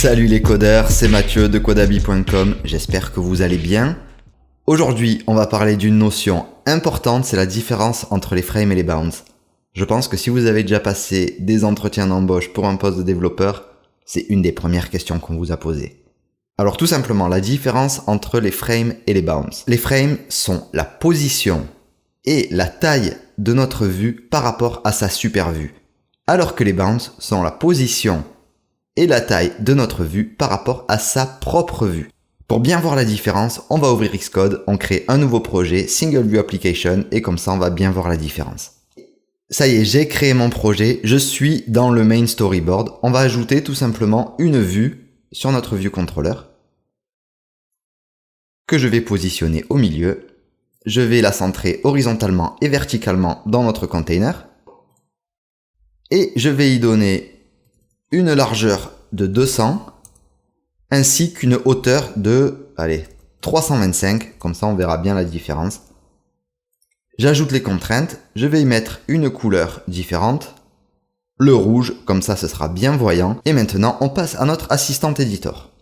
Salut les codeurs, c'est Mathieu de codabi.com, j'espère que vous allez bien. Aujourd'hui, on va parler d'une notion importante, c'est la différence entre les frames et les bounds. Je pense que si vous avez déjà passé des entretiens d'embauche pour un poste de développeur, c'est une des premières questions qu'on vous a posées. Alors tout simplement, la différence entre les frames et les bounds. Les frames sont la position et la taille de notre vue par rapport à sa super vue, alors que les bounds sont la position et la taille de notre vue par rapport à sa propre vue. Pour bien voir la différence, on va ouvrir Xcode, on crée un nouveau projet, Single View Application, et comme ça on va bien voir la différence. Ça y est, j'ai créé mon projet, je suis dans le main storyboard. On va ajouter tout simplement une vue sur notre view controller que je vais positionner au milieu. Je vais la centrer horizontalement et verticalement dans notre container. Et je vais y donner une largeur de 200 ainsi qu'une hauteur de 325, comme ça on verra bien la différence. J'ajoute les contraintes, je vais y mettre une couleur différente, le rouge, comme ça ce sera bien voyant. Et maintenant on passe à notre assistant editor.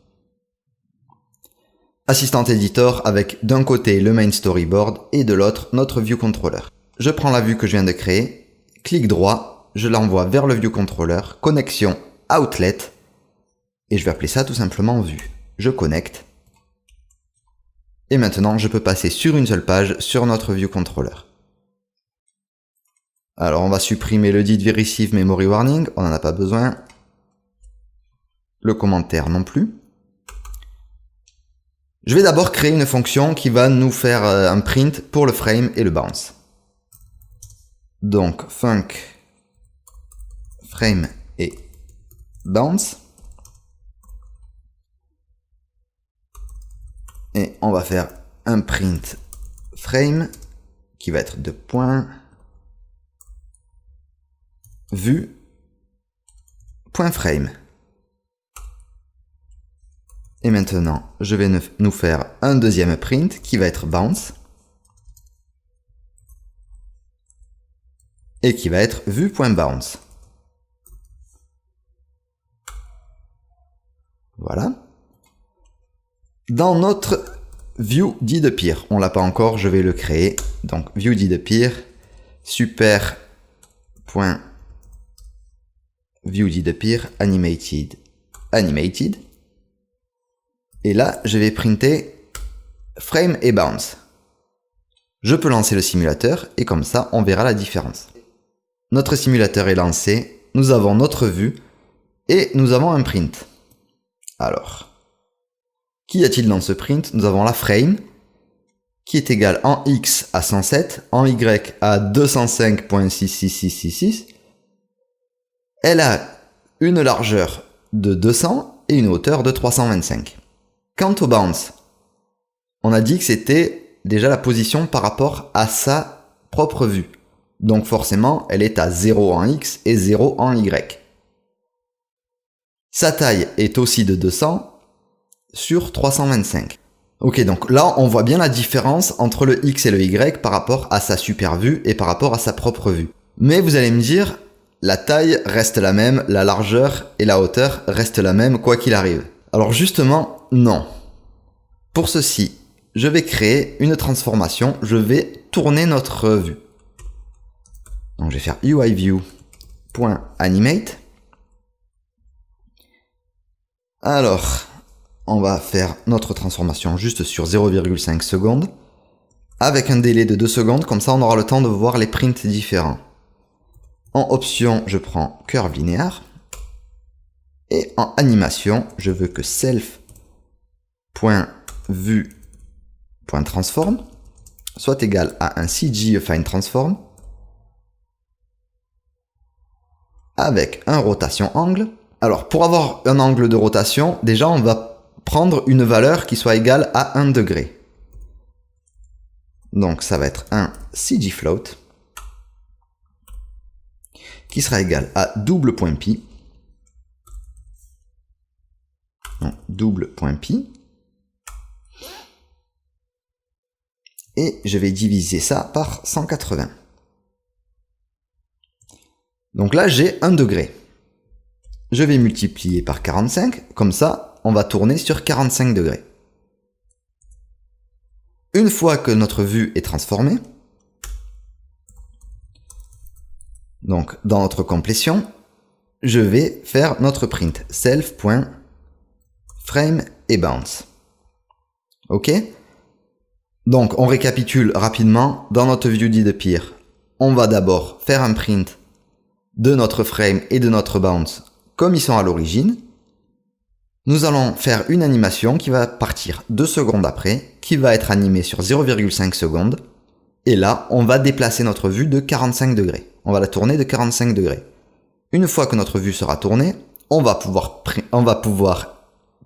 Assistant editor avec d'un côté le main storyboard et de l'autre notre view controller. Je prends la vue que je viens de créer, clic droit, je l'envoie vers le view controller, connexion outlet, et je vais appeler ça tout simplement vue. Je connecte. Et maintenant, je peux passer sur une seule page sur notre view controller. Alors, on va supprimer le did receive memory warning, on n'en a pas besoin. Le commentaire non plus. Je vais d'abord créer une fonction qui va nous faire un print pour le frame et le bounce. Donc, func frame et bounce. Et on va faire un print frame qui va être de point vue point frame. Et maintenant, je vais nous faire un deuxième print qui va être bounce et qui va être vue point bounce. Voilà. Dans notre view did appear, on l'a pas encore, je vais le créer. Donc view did appear, super point view did appear animated. Et là, je vais printer frame et bounce. Je peux lancer le simulateur et comme ça, on verra la différence. Notre simulateur est lancé, nous avons notre vue et nous avons un print. Alors, qu'y a-t-il dans ce print? Nous avons la frame qui est égale en X à 107, en Y à 205.66666. Elle a une largeur de 200 et une hauteur de 325. Quant au bounce, on a dit que c'était déjà la position par rapport à sa propre vue. Donc forcément, elle est à 0 en X et 0 en Y. Sa taille est aussi de 200 sur 325. Ok, donc là, on voit bien la différence entre le X et le Y par rapport à sa super vue et par rapport à sa propre vue. Mais vous allez me dire, la taille reste la même, la largeur et la hauteur restent la même quoi qu'il arrive. Alors justement, non. Pour ceci, je vais créer une transformation, je vais tourner notre vue. Donc je vais faire UIView.animate. Alors, on va faire notre transformation juste sur 0,5 secondes, avec un délai de 2 secondes, comme ça on aura le temps de voir les prints différents. En option, je prends curve linéaire, et en animation, je veux que self.vue.transform soit égal à un CG affine transform, avec un rotation angle. Alors, pour avoir un angle de rotation, déjà, on va prendre une valeur qui soit égale à 1 degré. Donc, ça va être un CG float qui sera égal à double point pi. Donc, double point pi. Et je vais diviser ça par 180. Donc là, j'ai 1 degré. je vais multiplier par 45, comme ça, on va tourner sur 45 degrés. Une fois que notre vue est transformée, donc dans notre complétion, je vais faire notre print self.frame et bounce. Ok? Donc on récapitule rapidement. Dans notre view did-appear, on va d'abord faire un print de notre frame et de notre bounce comme ils sont à l'origine. Nous allons faire une animation qui va partir 2 secondes après, qui va être animée sur 0,5 secondes. Et là, on va déplacer notre vue de 45 degrés. On va la tourner de 45 degrés. Une fois que notre vue sera tournée, on va pouvoir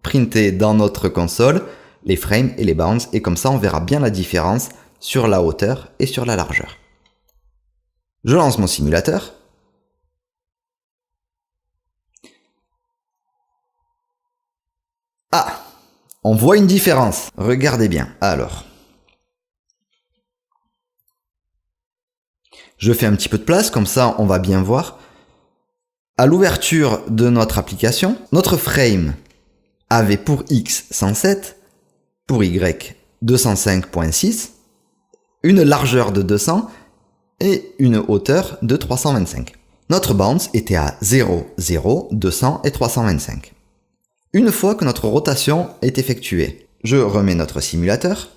printer dans notre console les frames et les bounds. Et comme ça, on verra bien la différence sur la hauteur et sur la largeur. Je lance mon simulateur. Ah, on voit une différence. Regardez bien. Alors, je fais un petit peu de place, comme ça on va bien voir. À l'ouverture de notre application, notre frame avait pour X 107, pour Y 205.6, une largeur de 200 et une hauteur de 325. Notre bounce était à 0, 0, 200 et 325. Une fois que notre rotation est effectuée, je remets notre simulateur.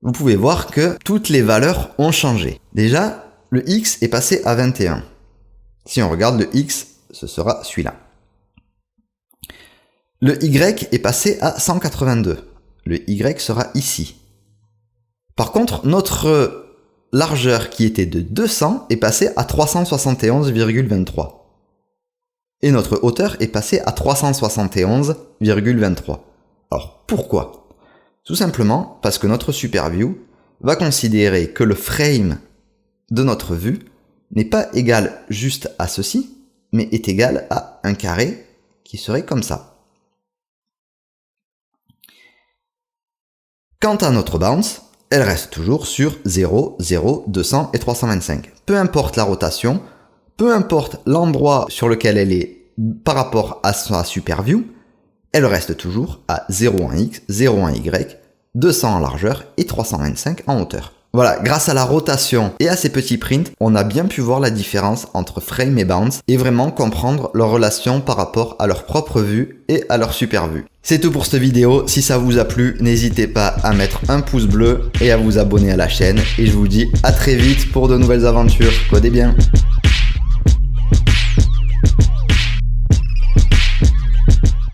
Vous pouvez voir que toutes les valeurs ont changé. Déjà, le X est passé à 21. Si on regarde le X, ce sera celui-là. Le Y est passé à 182. Le Y sera ici. Par contre, notre largeur qui était de 200 est passée à 371,23. Et notre hauteur est passée à 371,23. Alors, pourquoi? Tout simplement parce que notre SuperView va considérer que le frame de notre vue n'est pas égal juste à ceci, mais est égal à un carré qui serait comme ça. Quant à notre bounce, elle reste toujours sur 0, 0, 200 et 325. Peu importe la rotation, peu importe l'endroit sur lequel elle est par rapport à sa SuperView, elle reste toujours à 0,1x, 0,1y, 200 en largeur et 325 en hauteur. Voilà, grâce à la rotation et à ces petits prints, on a bien pu voir la différence entre frame et bounce et vraiment comprendre leur relation par rapport à leur propre vue et à leur SuperView. C'est tout pour cette vidéo. Si ça vous a plu, n'hésitez pas à mettre un pouce bleu et à vous abonner à la chaîne. Et je vous dis à très vite pour de nouvelles aventures. Codez bien!